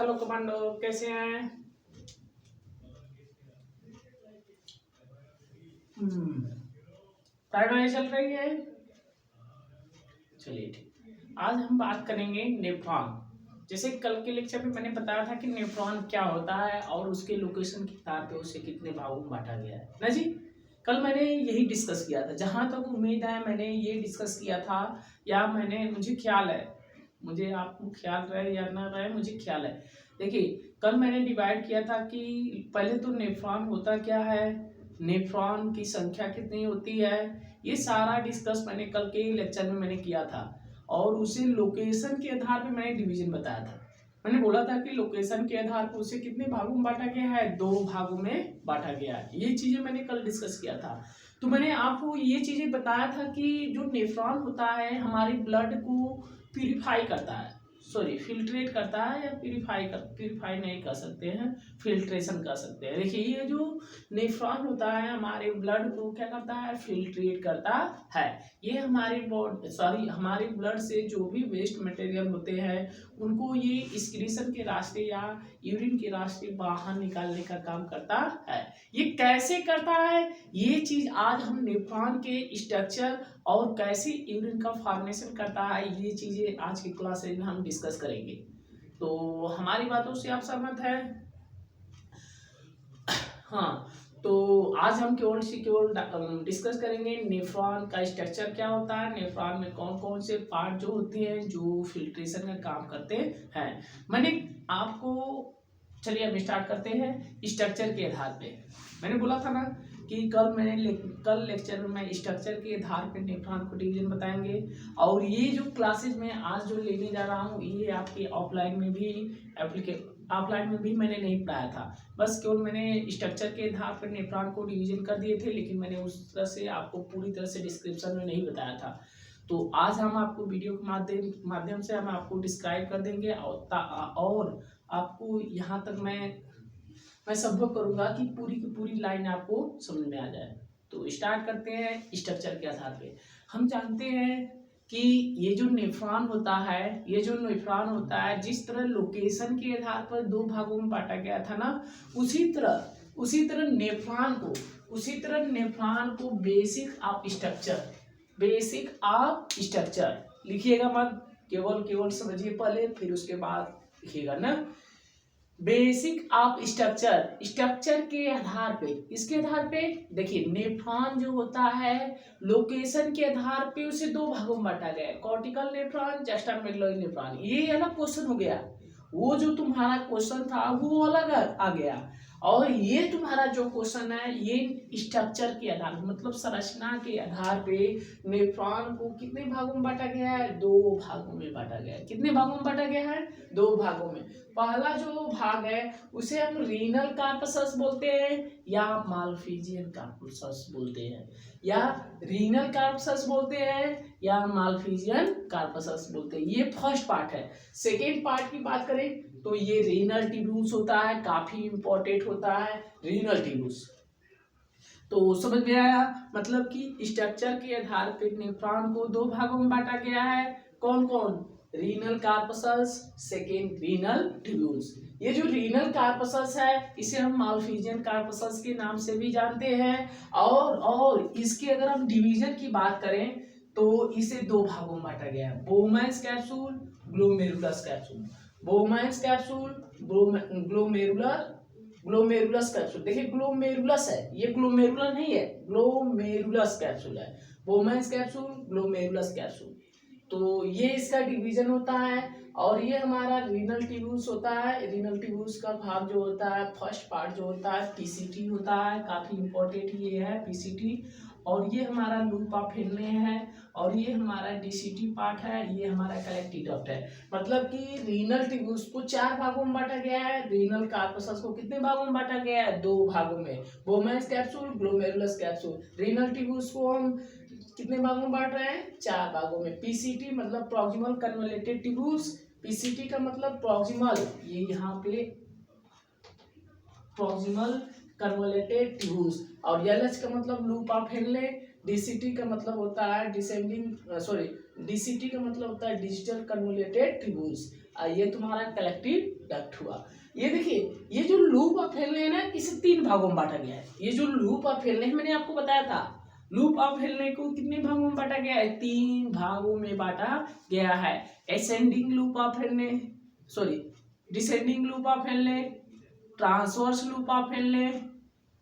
Hello commando, कैसे हैं? पढ़ाई चल रही है। चलिए ठीक। आज हम बात करेंगे नेफ्रॉन। जैसे कल के लेक्चर में मैंने बताया था कि नेफ्रॉन क्या होता है और उसके लोकेशन के आधार पे उसे कितने भागों में बांटा गया है ना जी। कल मैंने यही डिस्कस किया था, जहां तक उम्मीद है मैंने ये डिस्कस किया था, या मुझे ख्याल है, मुझे आपको ख्याल रहे या ना रहे, मुझे ख्याल है। देखिए, कल मैंने डिवाइड किया था कि पहले तो नेफ्रॉन होता क्या है, नेफ्रॉन की संख्या कितनी होती है, ये सारा डिस्कस मैंने कल के लेक्चर में मैंने किया था। और उसे लोकेशन के आधार पे मैंने डिवीजन बताया था। मैंने बोला था कि लोकेशन के आधार पर उसे कितने भागों में बांटा गया है, 2 भागों में बांटा गया है। ये चीजें मैंने कल डिस्कस किया था। तो मैंने आपको ये चीजें बताया था कि जो नेफ्रॉन होता है हमारे ब्लड को प्यूरिफाई करता है, सॉरी फिल्ट्रेट करता है, या प्यूरिफाई नहीं कर सकते हैं, फिल्ट्रेशन कर सकते हैं। देखिए, ये जो नेफ्रॉन होता है हमारे ब्लड को क्या करता है, फिल्ट्रेट करता है। ये हमारे ब्लड से जो भी वेस्ट मटेरियल होते हैं उनको ये एक्सक्रीशन के रास्ते या यूरिन के रास्ते बाहर निकालने का काम करता है। ये कैसे करता है, ये चीज आज हम नेफ्रॉन के स्ट्रक्चर और कैसे यूरिन का फॉर्मेशन करता है, ये चीजें आज की क्लास में हम डिस्कस करेंगे। तो हमारी बातों से आप सहमत है? हाँ। तो आज हम केवल डिस्कस करेंगे नेफ्रॉन का स्ट्रक्चर क्या होता है, नेफ्रॉन में कौन कौन से पार्ट जो होते हैं जो फिल्ट्रेशन का काम करते हैं। मैंने आपको, चलिए अब स्टार्ट करते हैं स्ट्रक्चर के आधार पे। मैंने बोला था ना कि कल लेक्चर में मैं स्ट्रक्चर के आधार पे नेफ्रॉन को डिवीजन बताएंगे। और ये जो क्लासेज में आज जो लेने जा रहा हूँ ये आपके ऑफलाइन में भी मैंने नहीं पढ़ाया था। बस केवल मैंने स्ट्रक्चर के आधार पर नेफ्रॉन को डिवीजन कर दिए थे, लेकिन मैंने उस तरह से आपको पूरी तरह से डिस्क्रिप्शन में नहीं बताया था। तो आज हम आपको वीडियो के माध्यम से हम आपको डिस्क्राइब कर देंगे, और आपको यहाँ तक मैं संभव करूंगा कि पूरी की पूरी लाइन आपको समझ में आ जाए। तो स्टार्ट करते हैं स्ट्रक्चर के आधार पे। हम जानते हैं कि ये जो नेफ्रॉन होता है जिस तरह लोकेशन के आधार पर 2 भागों में बांटा गया था ना, उसी तरह नेफ्रॉन को बेसिक ऑफ स्ट्रक्चर लिखिएगा मत, केवल समझिए पहले, फिर उसके बाद लिखिएगा ना। बेसिक ऑफ स्ट्रक्चर के आधार पे, इसके आधार पे देखिए नेफ्रॉन जो होता है लोकेशन के आधार पे उसे 2 भागों में बांटा गया है, कॉर्टिकल नेफ्रॉन, जस्टामेडुलरी नेफ्रॉन। ये अलग क्वेश्चन हो गया, वो जो तुम्हारा क्वेश्चन था वो अलग आ गया। और ये तुम्हारा जो क्वेश्चन है ये स्ट्रक्चर के आधार मतलब संरचना के आधार पे नेफ्रॉन को कितने भागों में बांटा गया है, 2 भागों में बांटा गया है। कितने भागों में बांटा गया है, 2 भागों में। पहला जो भाग है उसे हम रीनल कार्पसस बोलते हैं या मालफिजियन कार्पसस बोलते हैं, या रीनल कार्पसस बोलते हैं या मालफिजियन कार्पसस बोलते हैं। ये फर्स्ट पार्ट है। सेकेंड पार्ट की बात करें तो ये रीनल ट्यूब्यूल्स होता है, काफी इंपॉर्टेंट होता है रीनल ट्यूब्यूल्स। तो समझ में आया, मतलब कि स्ट्रक्चर के आधार पर नेफ्रॉन को 2 भागों में बांटा गया है। कौन कौन, रीनल कार्पसस, सेकेंड रीनल ट्यूब्यूल्स। ये जो रीनल कार्पसस है इसे हम मालफिजियन कार्पसस के नाम से भी जानते हैं। और इसके अगर हम डिवीजन की बात करें तो इसे 2 भागों में बांटा गया है, Bowman's capsule, glomerulus capsule. Bowman's capsule, glomerulus capsule. देखिए ग्लोमेरुलस है, ये ग्लोमेरुलर नहीं है, ग्लोमेरुलस कैप्सूल है। Bowman's capsule, glomerulus capsule. तो ये इसका डिवीजन होता है। और ये हमारा रीनल ट्यूब्यूल्स होता है। रीनल ट्यूब्यूल्स का भाग जो होता है, फर्स्ट पार्ट जो होता है पीसीटी होता है, काफी इंपॉर्टेंट ये है पीसीटी। और ये हमारा लूप ऑफ हेनले है, और ये हमारा डीसीटी पार्ट है, ये हमारा कलेक्टिव डक्ट है। मतलब कि रीनल ट्यूब्यूल्स को 4 भागों में बांटा गया है, रीनल कार्पसस को कितने भागों में बांटा गया है, 2 भागों में, Bowman's capsule, glomerulus capsule. Renal tubules को हम कितने भागों में बांट रहे हैं, 4 भागों में। पीसीटी मतलब प्रॉक्सिमल कन्वोलेटेड ट्यूब्यूल्स, पीसीटी का मतलब प्रॉक्सिमल, ये यहाँ पे प्रॉक्सिमल कन्वोलेटेड ट्यूब्यूल्स। और एलएच का मतलब लूप ऑफ हेनले, डीसीटी का मतलब होता है डिसेंडिंग DCT का मतलब होता है डिजिटल कन्वोल्यूटेड ट्यूब्यूल्स। ये तुम्हारा कलेक्टिव डक्ट हुआ। ये देखिए, ये जो लूप ऑफ हेनले है ना, इसे 3 भागों में बांटा गया है। ये जो लूप ऑफ हेनले है, मैंने आपको बताया था, लूप ऑफ हेनले को कितने भागों में बांटा गया है? 3 भागों में बांटा गया है। Ascending loop of Henley, sorry descending loop of Henley, transverse loop of Henley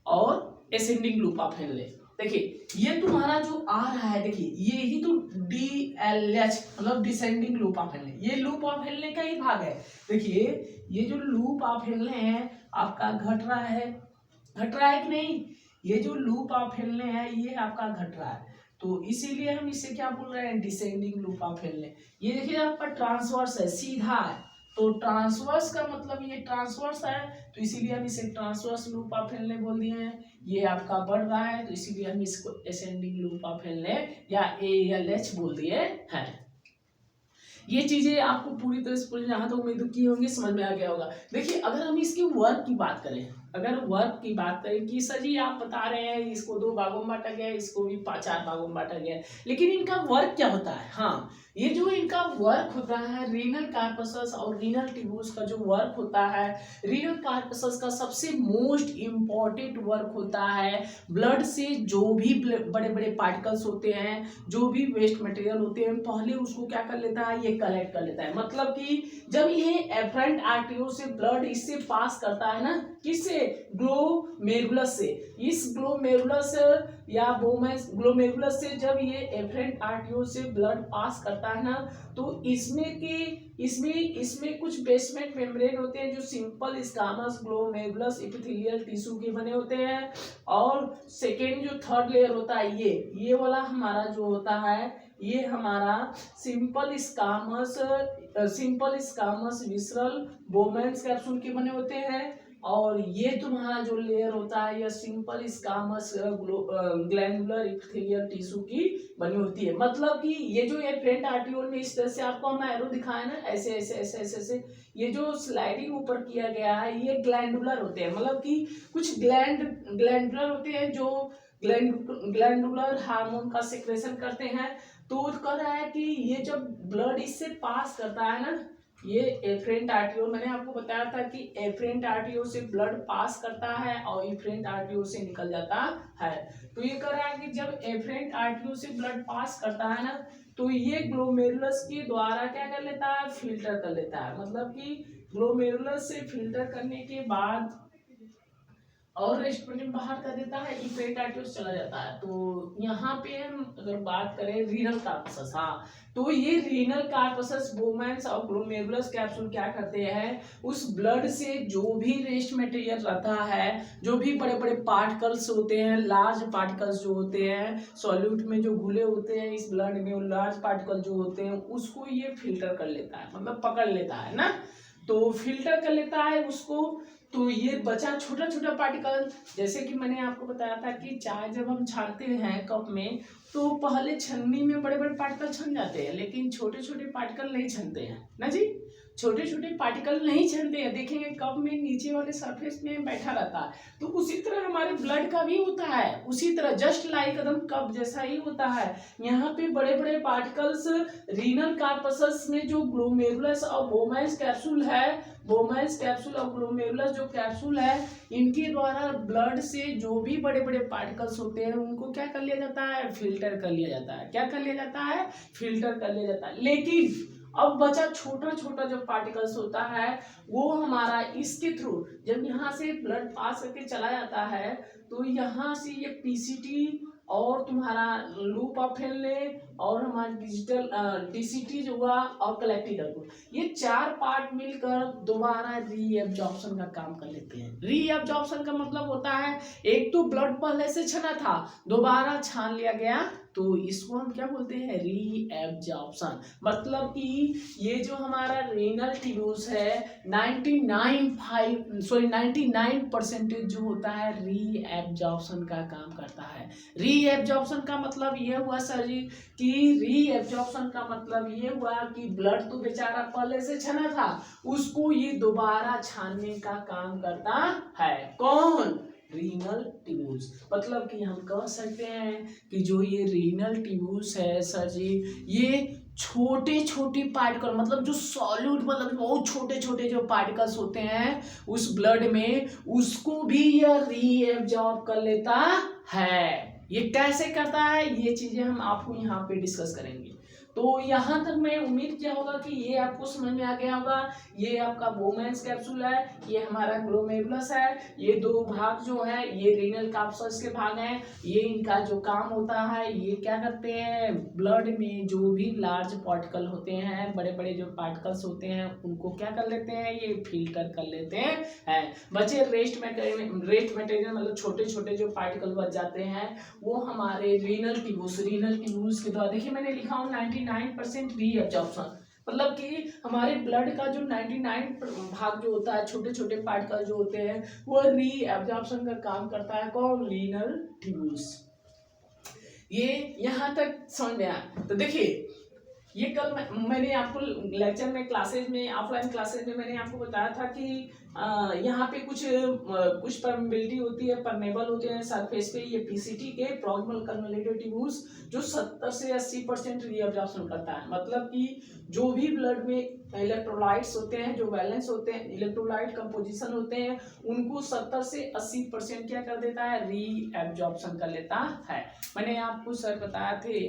और असेंडिंग लूप ऑफ हेनले। देखिए, ये तुम्हारा जो आ रहा है, देखिए ये ही तो DLH मतलब डिसेंडिंग लूप ऑफ हेनले, ये लूप ऑफ हेनले का ही भाग है। देखिए, ये जो लूप ऑफ हेनले है आपका घट रहा है कि नहीं? ये जो लूप ऑफ हेनले है ये आपका घट रहा है, तो इसीलिए हम इसे क्या बोल रहे हैं? Descending loop of Henley. ये देखिए आपका ट्रांसवर्स है, सीधा है, तो ट्रांसवर्स का मतलब ये ट्रांसवर्स है, तो इसीलिए हम इसे ट्रांसवर्स लूप ऑफ हेनले बोल दिए हैं। ये आपका बढ़ रहा है, तो इसीलिए हम इसको असेंडिंग लूप ऑफ हेनले या ALH बोल दिए हैं। ये चीजें आपको पूरी तरह से जहां तक उम्मीद की होंगी समझ में आ गया होगा। देखिए, अगर हम इसकी वर्क की बात करें, कि सर जी आप बता रहे हैं इसको 2 भागों में बांटा गया है, इसको भी 4 भागों में बांटा गया है, लेकिन इनका वर्क क्या होता है? हाँ, ये जो इनका वर्क होता है, रीनल कार्पसस और रीनल ट्यूब्यूल्स का जो वर्क होता है, रीनल कार्पसस का सबसे मोस्ट इम्पॉर्टेंट वर्क होता है ब्लड से जो भी बड़े बड़े पार्टिकल्स होते हैं, जो भी वेस्ट मटेरियल होते हैं, पहले उसको क्या कर लेता है? ये कलेक्ट कर लेता है। मतलब कि जब ये एफरेंट आर्टरियोल से ब्लड इससे पास करता है ना, किससे? ग्लोमेरुलस से। इस ग्लोमेरुलस या बोमेंस ग्लोमेरुलस से जब ये एफरेंट आर्टरियोल से ब्लड पास करता है ना, तो इसमें कुछ बेसमेंट मेम्ब्रेन होते हैं जो सिंपल स्कामस ग्लोमेरुलस एपिथेलियल टिश्यू के बने होते हैं, और सेकेंड जो थर्ड लेयर होता है ये वाला हमारा जो होता है, ये हमारा सिंपल स्कामस विसरल बोमेंस कैप्सूल के बने होते हैं, और ये तुम्हारा जो लेयर होता है, यह सिंपल स्कामस ग्लैंडुलर एपिथेलियल टिश्यू की बनी होती है। मतलब कि ये जो एफरेंट आर्टरियोल में इस तरह से आपको हम एरो दिखाए ना, ऐसे ऐसे ऐसे ऐसे ऐसे, ये जो स्लाइडिंग ऊपर किया गया है, ये ग्लैंडुलर होते हैं। मतलब कि कुछ ग्लैंडुलर होते हैं जो ग्लैंडुलर हार्मोन का सिक्रेशन करते हैं। तो कह रहा है कि ये जब ब्लड इससे पास करता है ना, ये एफरेंट आर्टरियोल, मैंने आपको बताया था कि एफरेंट आर्टरियोल से ब्लड पास करता है और एफरेंट आर्टरियोल से निकल जाता है। तो ये कह रहा है कि जब एफरेंट आर्टरियोल से ब्लड पास करता है ना, तो ये ग्लोमेरुलस के द्वारा क्या कर लेता है? फिल्टर कर लेता है। मतलब कि ग्लोमेरुलस से फिल्टर करने के बाद और रेस्टोरेंट बाहर कर देता है, एफरेंट आर्टरियोल चला जाता है। तो यहाँ पे हम अगर बात करें रीनल कार्पसस, हाँ, तो ये रीनल कार्पसस बोमेंस और ग्लोमेरुलस कैप्सूल क्या करते हैं? उस ब्लड से जो भी वेस्ट मटेरियल रहता है, जो भी बड़े बड़े पार्टिकल्स होते हैं, लार्ज पार्टिकल्स जो होते हैं सॉल्यूट में जो घुले होते हैं इस ब्लड में, वो लार्ज पार्टिकल जो होते हैं उसको ये फिल्टर कर लेता है, मतलब पकड़ लेता है ना, तो फिल्टर कर लेता है उसको। तो ये बचा छोटा छोटा पार्टिकल, जैसे कि मैंने आपको बताया था कि चाय जब हम छानते हैं कप में, तो पहले छन्नी में बड़े बड़े पार्टिकल छन जाते हैं, लेकिन छोटे छोटे पार्टिकल नहीं छनते हैं ना जी, छोटे छोटे पार्टिकल नहीं छनते हैं। देखेंगे कप में नीचे वाले सरफेस में बैठा रहता है, तो उसी तरह हमारे ब्लड का भी होता है, उसी तरह जस्ट लाइक एकदम कप जैसा ही होता है। यहाँ पे बड़े बड़े पार्टिकल्स रीनल कार्पसस में जो ग्लोमेरुलस और बोमेंस कैप्सूल है, बोमेंस कैप्सूल और ग्लोमेरुलस जो कैप्सूल है, इनके द्वारा ब्लड से जो भी बड़े बड़े पार्टिकल्स होते हैं उनको क्या कर लिया जाता है? फिल्टर कर लिया जाता है। क्या कर लिया जाता है? फिल्टर कर लिया जाता है। लेकिन अब बचा छोटा छोटा जो पार्टिकल्स होता है, वो हमारा इसके थ्रू जब यहाँ से ब्लड पास करके चला जाता है, तो यहाँ से ये PCT और तुम्हारा लूप ऑफ हेनले और हमारा डिजिटल DCT जो हुआ और कलेक्टिव डक्ट, ये 4 पार्ट मिलकर दोबारा रीएब्जॉर्प्शन का काम कर लेते हैं। रीएब्जॉर्प्शन का मतलब होता है, एक तो ब्लड पहले से छना था, दोबारा छान लिया गया, तो इसको हम क्या बोलते हैं? रीएब्जॉर्प्शन। मतलब कि ये जो हमारा रीनल ट्यूब्यूल्स है 99% जो होता है रीएब्जॉर्प्शन का काम करता है। रीएब्जॉर्प्शन का मतलब ये हुआ सर जी कि रीएब्जॉर्प्शन का मतलब ये हुआ कि ब्लड तो बेचारा पहले से छना था, उसको ये दोबारा छानने का काम करता है। कौन? Renal tubules. मतलब कि हम कह सकते हैं कि जो ये रीनल ट्यूब्यूल्स है सर जी, ये छोटे छोटे पार्टिकल, मतलब जो सॉल्यूट, मतलब बहुत छोटे छोटे जो पार्टिकल्स होते हैं उस ब्लड में, उसको भी यह रीएब्जॉर्ब कर लेता है। ये कैसे करता है, ये चीजें हम आपको यहाँ पे डिस्कस करेंगे। तो यहाँ तक मैं उम्मीद किया होगा कि ये आपको समझ में आ गया होगा। ये आपका बोमेंस कैप्सूल है, ये हमारा ग्लोमेरुलस है, ये दो भाग जो है ये रीनल कैप्सूल्स के भाग हैं। ये इनका जो काम होता है, ये क्या करते हैं, ब्लड में जो भी लार्ज पार्टिकल होते हैं, बड़े बड़े जो पार्टिकल्स होते हैं उनको क्या कर लेते हैं, ये फिल्टर कर लेते हैं। बचे रेस्ट मटेरियल, मतलब छोटे छोटे जो पार्टिकल बच जाते हैं वो हमारे रीनल ट्यूब्यूल्स के द्वारा, देखिए मैंने लिखा हूँ 99% रीअब्जॉर्प्शन, मतलब कि हमारे ब्लड का जो 99 भाग जो होता है, छोटे छोटे पार्टिकल जो होते हैं, वो रीअब्जॉर्प्शन का काम करता है। कौन, रीनल ट्यूब्यूल्स। ये यहाँ तक समझ में आया। तो देखिए ये कल मैंने आपको लेक्चर में, क्लासेज में, ऑफलाइन क्लासेज में मैंने आपको बताया था कि यहाँ पे कुछ परमेबिलिटी होती है, परमेबल होते हैं सरफेस पे, ये पीसीटी के प्रॉक्सिमल कन्वोल्यूटेड ट्यूब्यूल्स जो 70 से 80% रीअब्जॉर्प्शन करता है। मतलब कि जो भी ब्लड में इलेक्ट्रोलाइट्स होते हैं, जो बैलेंस होते हैं, इलेक्ट्रोलाइट कंपोजिशन होते हैं, उनको 70 से 80% क्या कर देता है, रीअब्जॉर्प्शन कर लेता है। मैंने आपको सर बताया थे,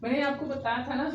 मैंने आपको बताया था ना,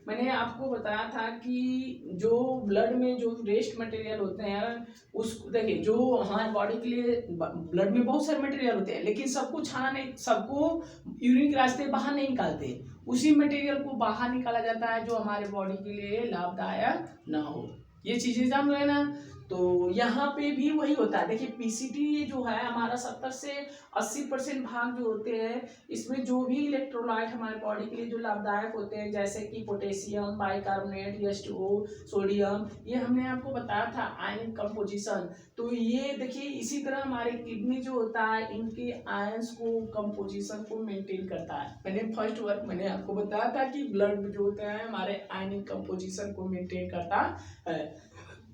मैंने आपको बताया था कि जो ब्लड में जो वेस्ट मटेरियल होते हैं, उस देखिए जो हमारे बॉडी के लिए, ब्लड में बहुत सारे मटेरियल होते हैं लेकिन सबको छाना नहीं, सबको यूरिन के रास्ते बाहर नहीं निकालते, उसी मटेरियल को बाहर निकाला जाता है जो हमारे बॉडी के लिए लाभदायक ना हो। ये चीजें जान रहे ना। तो यहाँ पे भी वही होता है। देखिए पीसीटी जो है हमारा 70 से 80% भाग जो होते हैं, इसमें जो भी इलेक्ट्रोलाइट हमारे बॉडी के लिए जो लाभदायक होते हैं, जैसे कि पोटेशियम, बाइकार्बोनेट, H2O, सोडियम, ये हमने आपको बताया था आयन कंपोजिशन। तो ये देखिए इसी तरह हमारे किडनी जो होता है, इनके आयंस को, कंपोजिशन को मेंटेन करता है। मैंने फर्स्ट वर्क मैंने आपको बताया था कि ब्लड जो होता है हमारे आयनिक कंपोजिशन को मेंटेन करता है।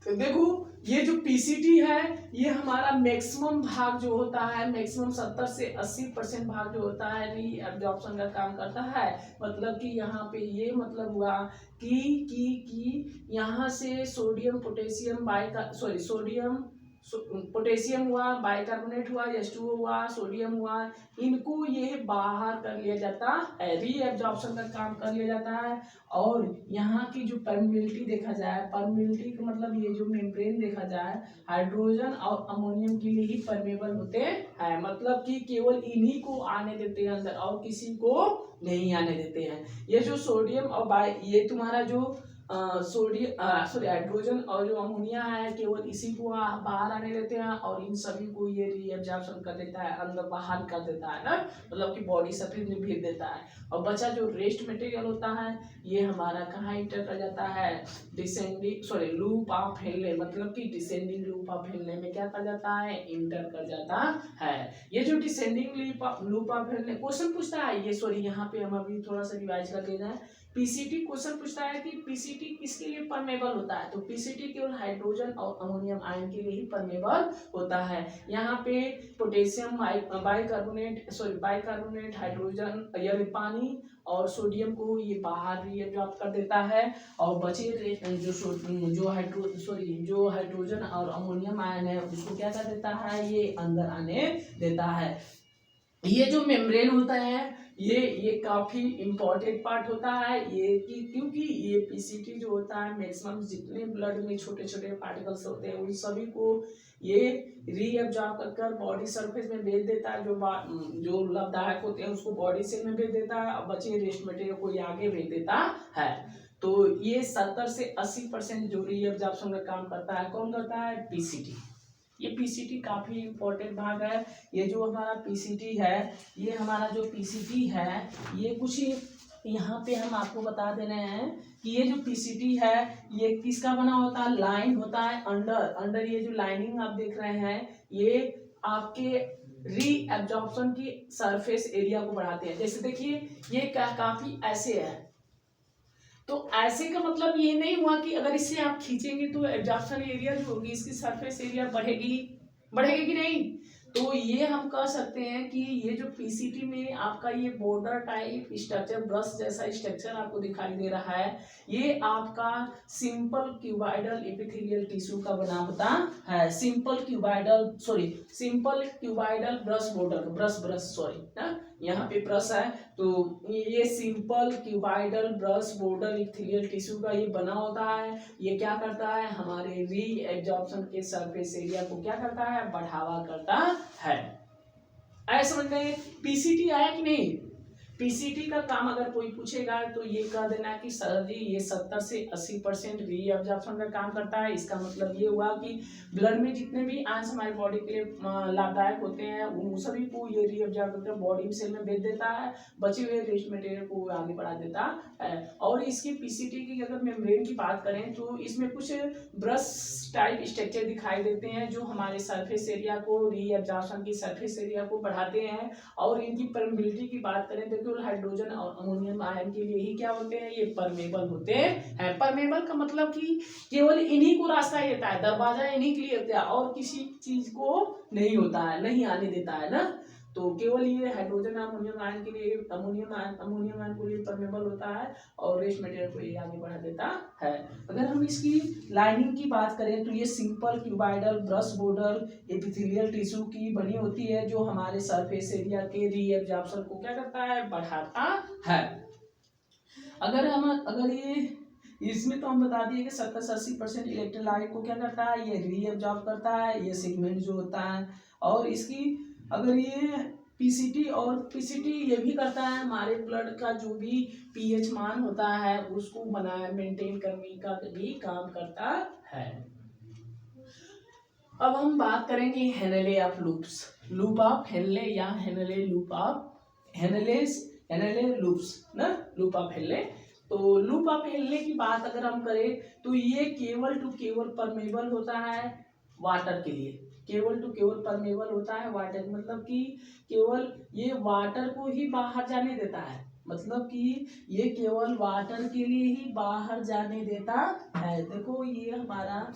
तो देखो ये जो पीसीटी है, ये हमारा मैक्सिमम भाग जो होता है, मैक्सिमम 70 से 80% भाग जो होता है रीअब्जॉर्प्शन का काम करता है। मतलब कि यहाँ पे ये मतलब हुआ कि यहाँ से सोडियम, पोटेशियम, सोडियम, पोटेशियम हुआ, बाइकार्बोनेट हुआ, H2O हुआ, सोडियम हुआ, इनको ये बाहर कर लिया जाता है, रीअब्जॉर्प्शन का काम कर लिया जाता है। और यहाँ की जो परमेबिलिटी देखा जाए, परमेबिलिटी का मतलब ये जो मेम्ब्रेन देखा जाए, हाइड्रोजन और अमोनियम के लिए ही परमेबल होते हैं, मतलब कि केवल इन्हीं को आने देते हैं अंदर और किसी को नहीं आने देते हैं। ये जो सोडियम और ये तुम्हारा जो हाइड्रोजन और जो अमोनिया है, केवल इसी को बाहर आने देते हैं और इन सभी को ये रीअब्जॉर्प्शन कर देता है, अंदर बाहर कर देता है ना, मतलब कि बॉडी सरफेस में भेज देता है। और बचा जो रेस्ट मटेरियल होता है, ये हमारा कहाँ इंटर कर जाता है, लूप ऑफ हेनले, मतलब कि डिसेंडिंग लूप ऑफ हेनले में क्या कर जाता है, इंटर कर जाता है। ये जो descending loop of Henley question पूछता है, ये यहाँ पे हम अभी थोड़ा सा रिवाइज कर लेना है। पीसीटी क्वेश्चन पूछता है कि पीसीटी किसके लिए परमेबल होता है, तो पीसीटी केवल हाइड्रोजन और अमोनियम आयन के लिए ही परमेबल होता है। यहाँ पे पोटेशियम, बाइकार्बोनेट, हाइड्रोजन यानी पानी और सोडियम को ये बाहर रीअब्जॉर्ब कर देता है और बचे जो हाइड्रोजन और अमोनियम आयन है उसको क्या कर देता है, ये अंदर आने देता है। ये जो मेम्ब्रेन होता है, ये काफी इम्पोर्टेंट पार्ट होता है ये क्योंकि ये पीसीटी जो होता है मैक्सिमम जितने ब्लड में छोटे छोटे पार्टिकल्स होते हैं उन सभी को ये रीअब्जॉर्ब कर बॉडी सरफेस में भेज देता है, जो लाभदायक होते हैं उसको बॉडी सेल में भेज देता है और बचे रेस्ट मटेरियल को ये आगे भेज देता है। तो ये 70 से 80% जो रीअब्जॉर्प्शन का काम करता है, कौन करता है, पीसीटी। ये पीसीटी काफी इम्पोर्टेंट भाग है। ये जो हमारा पीसीटी है, ये हमारा जो पीसीटी है, ये कुछ यहाँ पे हम आपको बता दे रहे हैं कि ये जो पीसीटी है ये किसका बना होता है, लाइन होता है अंडर ये जो लाइनिंग आप देख रहे हैं, ये आपके रीअब्जॉर्प्शन की सरफेस एरिया को बढ़ाते हैं। जैसे देखिए ये काफी ऐसे है, तो ऐसे का मतलब ये नहीं हुआ कि अगर इसे आप खींचेंगे तो एब्जॉर्प्शन एरिया जो होगी, इसकी सरफेस एरिया बढ़ेगी कि नहीं, तो ये हम कह सकते हैं कि ये जो पीसीटी में आपका ये बॉर्डर टाइप स्ट्रक्चर ब्रश जैसा स्ट्रक्चर आपको दिखाई दे रहा है, ये आपका सिंपल क्यूबाइडल एपिथेलियल टिश्यू का बना होता है। Simple cuboidal brush border brush ना, यहाँ पे ब्रश है, तो ये simple cuboidal brush border epithelial tissue का ये बना होता है। ये क्या करता है, हमारे री एब्जॉर्प्शन के सरफेस एरिया को क्या करता है, बढ़ावा करता है। ऐसा समझ में पीसीटी आया कि नहीं। पीसीटी का काम अगर कोई पूछेगा तो ये कह देना कि सर जी ये 70 से 80% री एब्जॉर्प्शन का काम करता है। इसका मतलब ये हुआ कि ब्लड में जितने भी आयंस हमारी बॉडी के लिए लाभदायक होते हैं उन सभी को ये री एब्जॉर्ब करके बॉडी में सेल में भेज देता है, बचे हुए वेस्ट मटेरियल को आगे बढ़ा देता है। और इसकी पीसीटी की अगर मेम्ब्रेन की बात करें तो इसमें कुछ ब्रश टाइप स्ट्रक्चर दिखाई देते हैं जो हमारे सरफेस एरिया को, री एब्जॉर्प्शन की सरफेस एरिया को बढ़ाते हैं। और इनकी परमेबिलिटी की बात करें तो केवल हाइड्रोजन और अमोनियम आयन के लिए ही क्या होते हैं, ये परमेबल होते हैं। परमेबल का मतलब कि केवल इन्हीं को रास्ता ही देता है, दरवाजा इन्हीं के लिए होता है और किसी चीज को नहीं होता है, नहीं आने देता है ना। तो केवल ये हाइड्रोजन अमोनियम आयन के लिए, अमोनियम आयन के लिए परमेबल होता है और वेस्ट मटेरियल को ये आगे बढ़ा देता है। अगर हम इसकी लाइनिंग की बात करें तो ये simple cuboidal brush border epithelial tissue की बनी होती है जो हमारे सरफेस एरिया के री एब्जॉर्प्शन को क्या करता है, बढ़ाता है। अगर ये इसमें तो हम बता दिए कि 70 से 80% इलेक्ट्रोलाइट को क्या करता है, ये री एब्जॉर्ब करता है, ये सेगमेंट जो होता है। और इसकी अगर ये पीसीटी ये भी करता है हमारे ब्लड का जो भी पीएच मान होता है उसको बनाए मेंटेन करने का भी काम करता है। अब हम बात करेंगे Henle of loop of Henle या हेनले लूप ऑफ हेनले। तो लूप ऑफ हेनले की बात अगर हम करें तो ये केवल टू केवल परमेबल होता है वाटर के लिए, केवल टू केवल परमेबल होता है वाटर, मतलब कि केवल ये वाटर को ही बाहर जाने देता है, मतलब कि ये केवल वाटर के लिए ही बाहर जाने देता है। देखो ये हमारा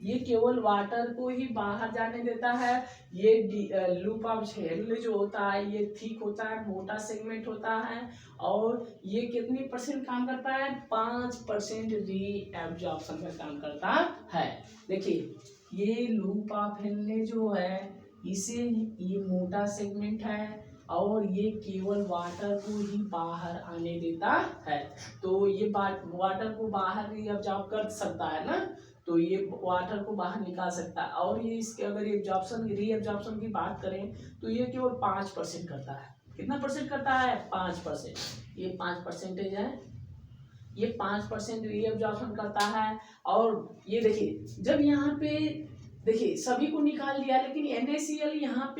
ये केवल वाटर को ही बाहर जाने देता है। ये लूप ऑफ हेनले जो होता है ये थिक होता है, मोटा सेगमेंट होता है और ये कितनी परसेंट काम करता है, 5% री एब्जॉर्प्शन का काम करता है। देखिए ये लूप ऑफ हेनले जो है इसे ये मोटा सेगमेंट है और ये केवल वाटर को ही बाहर आने देता है। तो ये वाटर को बाहर ही एब्जॉर्ब कर सकता है ना, तो ये वाटर को बाहर निकाल सकता है। और ये इसके अगर री एब्जॉर्प्शन की बात करें तो ये केवल 5% करता है। कितना परसेंट करता है, 5%। ये 5% है, ये 5% री एब्जॉर्प्शन करता है। और ये देखिए जब यहाँ पे देखिए सभी को निकाल दिया लेकिन NaCl यहाँ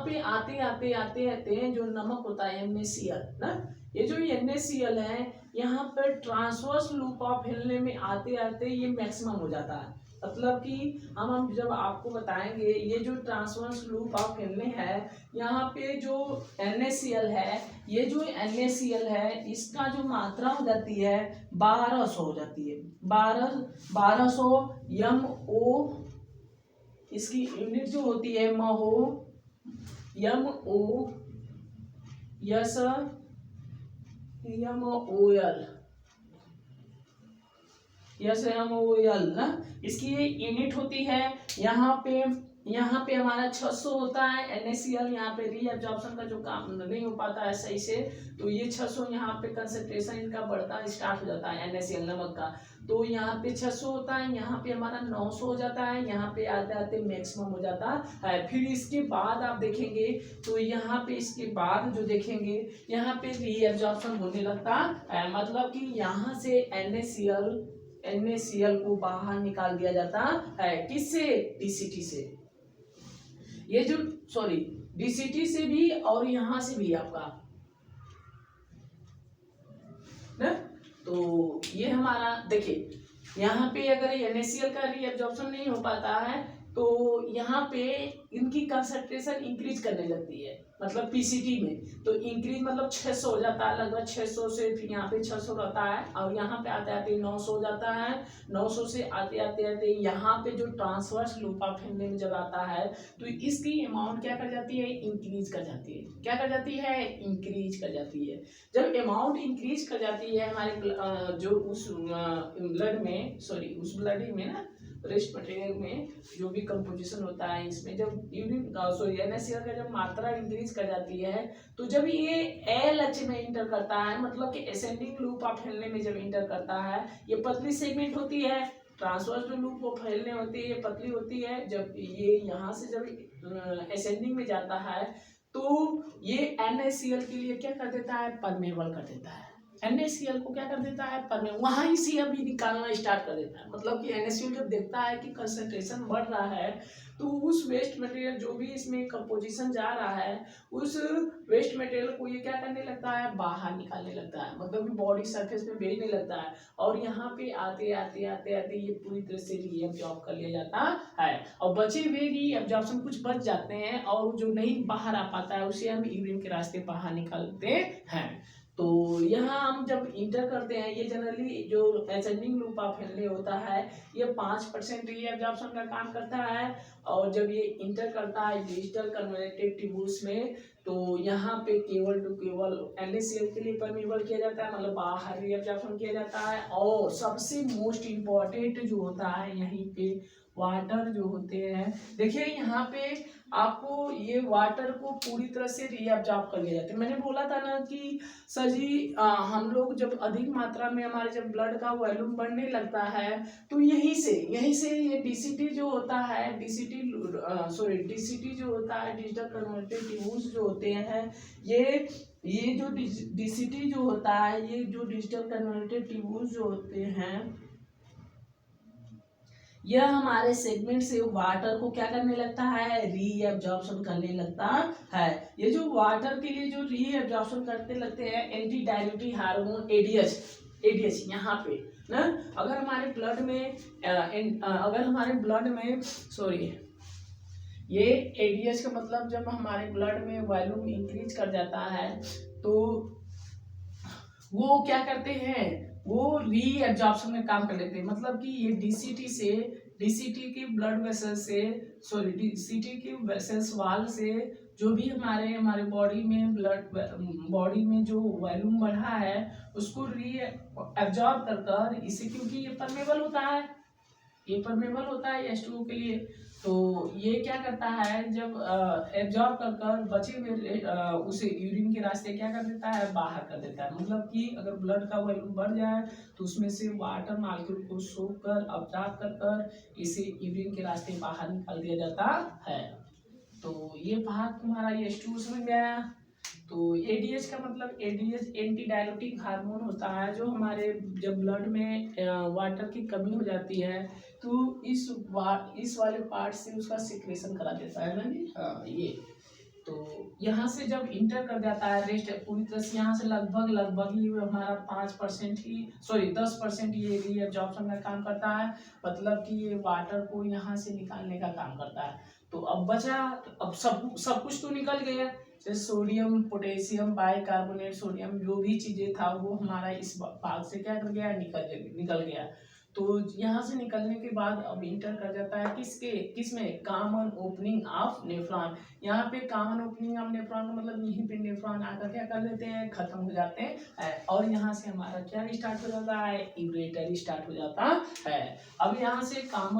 पे आते जो नमक होता है NaCl ना, ये जो NaCl है यहाँ पर ट्रांसवर्स लूप ऑफ हेनले में आते ये मैक्सिमम हो जाता है। मतलब कि हम जब आपको बताएंगे ये जो ट्रांसवर्स लूप ऑफ हेनले है यहाँ पे जो NaCl है, ये जो NaCl है इसका जो मात्रा हो जाती है 1200 हो जाती है, 1200 MO। इसकी यूनिट जो होती है MO MOL ना, इसकी यूनिट होती है। यहाँ पे हमारा 600 होता है NaCl। यहाँ पे री एब्जॉर्प्शन का जो काम नहीं हो पाता है सही से, तो ये 600 यहाँ पे कंसंट्रेशन इनका बढ़ता स्टार्ट हो जाता है NaCl नमक का। तो यहाँ पे 600 होता है, यहाँ पे हमारा 900 हो जाता है, यहाँ पे आते मैक्सिमम हो जाता है। फिर इसके बाद आप देखेंगे तो यहाँ पे इसके बाद जो देखेंगे यहाँ पे री एब्जॉर्प्शन होने लगता है, मतलब कि यहाँ से NaCl को बाहर निकाल दिया जाता है। किससे, DCT से, ये जो DCT से भी और यहाँ से भी आपका ना। तो ये हमारा देखिए यहाँ पे अगर NaCl का री एब्जॉर्प्शन नहीं हो पाता है तो यहाँ पे इनकी कंसंट्रेशन इंक्रीज करने लगती है, मतलब पीसीटी में तो इंक्रीज मतलब 600 हो जाता है, लगभग 600 से फिर यहाँ पे 600 रहता है और यहाँ पे आते आते 900 हो जाता है। 900 से आते आते आते यहाँ पे जो ट्रांसवर्स लूप ऑफ हैंडलिंग में जब आता है तो इसकी अमाउंट क्या कर जाती है, इंक्रीज कर जाती है। क्या कर जाती है, इंक्रीज कर जाती है। जब अमाउंट इंक्रीज कर जाती है हमारे जो उस ब्लड में, सॉरी उस ब्लड ही में ना, रेस्ट मटेरियल में जो भी कंपोजिशन होता है, इसमें जब यूरिन सॉरी NaCl का जब मात्रा इंक्रीज कर जाती है तो जब ये LH में इंटर करता है, मतलब कि असेंडिंग लूप ऑफ फैलने में जब इंटर करता है, ये पतली सेगमेंट होती है। ट्रांसवर्स जो लूप वो फैलने होती है, ये पतली होती है। जब ये यहाँ से जब असेंडिंग में जाता है तो ये NaCl के लिए क्या कर देता है, परमेबल कर देता है। NaCl को क्या कर देता है, परमेबल, वहां से अभी निकालना स्टार्ट कर देता है। मतलब कि NaCl जब देखता है कि कंसंट्रेशन बढ़ रहा है तो उस वेस्ट मटेरियल जो भी इसमें कंपोजिशन जा रहा है उस वेस्ट मटेरियल को ये क्या करने लगता है, बाहर निकालने लगता है, मतलब कि बॉडी सरफेस में भेजने लगता है। और यहाँ पे आते आते आते आते ये पूरी तरह से रीअब्जॉर्ब कर लिया जाता है और बचे हुए रीअब्जॉर्प्शन कुछ बच जाते हैं और जो नहीं बाहर आ पाता है उसे हम यूरिन के रास्ते बाहर निकालते हैं। तो यहाँ हम जब इंटर करते हैं, ये जनरली जो असेंडिंग लूप ऑफ हेनले होता है ये 5% रीअब्जॉर्प्शन का काम करता है। और जब ये इंटर करता है डिजिटल कन्वर्टेड ट्यूब्यूल्स में तो यहाँ पे केवल टू केवल NaCl के लिए परमिबल किया जाता है, मतलब बाहर रीअब्जॉर्प्शन किया जाता है। और सबसे मोस्ट इम्पोर्टेंट जो होता है यहीं पे वाटर जो होते हैं, देखिए यहाँ पे आपको ये वाटर को पूरी तरह से रीअब्जॉर्ब कर लिया जाता है। मैंने बोला था ना कि सर जी हम लोग जब अधिक मात्रा में हमारे जब ब्लड का वॉल्यूम बढ़ने लगता है तो यहीं से ये DCT जो होता है, DCT जो होता है डिजिटल कन्वर्टेड ट्यूब्यूल्स जो होते हैं, ये जो DCT जो होता है, ये जो डिजिटल कन्वर्टेड ट्यूब्यूल्स जो होते हैं यह हमारे सेगमेंट से वाटर को क्या करने लगता है, रीअब्जॉर्प्शन करने लगता है। ये जो वाटर के लिए जो रीअब्जॉर्प्शन करते लगते हैं एंटी डायल्यूटिंग हार्मोन एडीएच यहाँ पे ना, अगर हमारे ब्लड में सॉरी ये एडीएच का मतलब जब हमारे ब्लड में वॉल्यूम इंक्रीज कर जाता है तो वो क्या करते हैं, वो रीअब्जॉर्प्शन में काम कर लेते हैं। मतलब कि ये डीसीटी के ब्लड वेसल से सॉरी डीसीटी के वेसल्स वाल से जो भी हमारे बॉडी में जो वॉल्यूम बढ़ा है उसको रीअब्जॉर्ब कर इसे, क्योंकि ये परमेबल होता है H2O के लिए, तो ये क्या करता है जब एब्जॉर्ब कर बचे हुए उसे यूरिन के रास्ते क्या कर देता है, बाहर कर देता है। मतलब कि अगर ब्लड का वॉल्यूम बढ़ जाए तो उसमें से वाटर मॉलिक्यूल को सोख कर अब्जॉर्ब कर इसे यूरिन के रास्ते बाहर निकाल दिया जाता है। तो ये भाग तुम्हारा H2O समझ में आया। तो एडीएच का मतलब एडीएच एंटी डायल्यूटिंग हार्मोन होता है जो हमारे जब ब्लड में वाटर की कमी हो जाती है तो इस वाले पार्ट से उसका सिक्रेशन करा देता है ना जी। हाँ ये तो यहाँ से जब इंटर कर जाता है रेस्ट पूरी तरह से, यहाँ से लगभग ही हमारा 5% ही 10% ये रीअब्जॉर्प्शन का काम करता है। मतलब कि ये वाटर को यहाँ से निकालने का काम करता है। तो अब बचा, अब सब कुछ तो निकल गया, जैसे सोडियम पोटेशियम बाइकार्बोनेट सोडियम जो भी चीजें था वो हमारा इस भाग से क्या कर गया, निकल गया। तो यहाँ से निकलने के बाद अब इंटर कर जाता है किसमें, कॉमन ओपनिंग ऑफ नेफ्रॉन। यहाँ पे कॉमन ओपनिंग ऑफ नेफ्रॉन का मतलब यहीं पे नेफ्रॉन आकर क्या कर देते हैं, खत्म हो जाते हैं और यहाँ से हमारा क्या स्टार्ट हो जाता है, यूरेटर स्टार्ट हो जाता है। अब यहाँ से कॉमन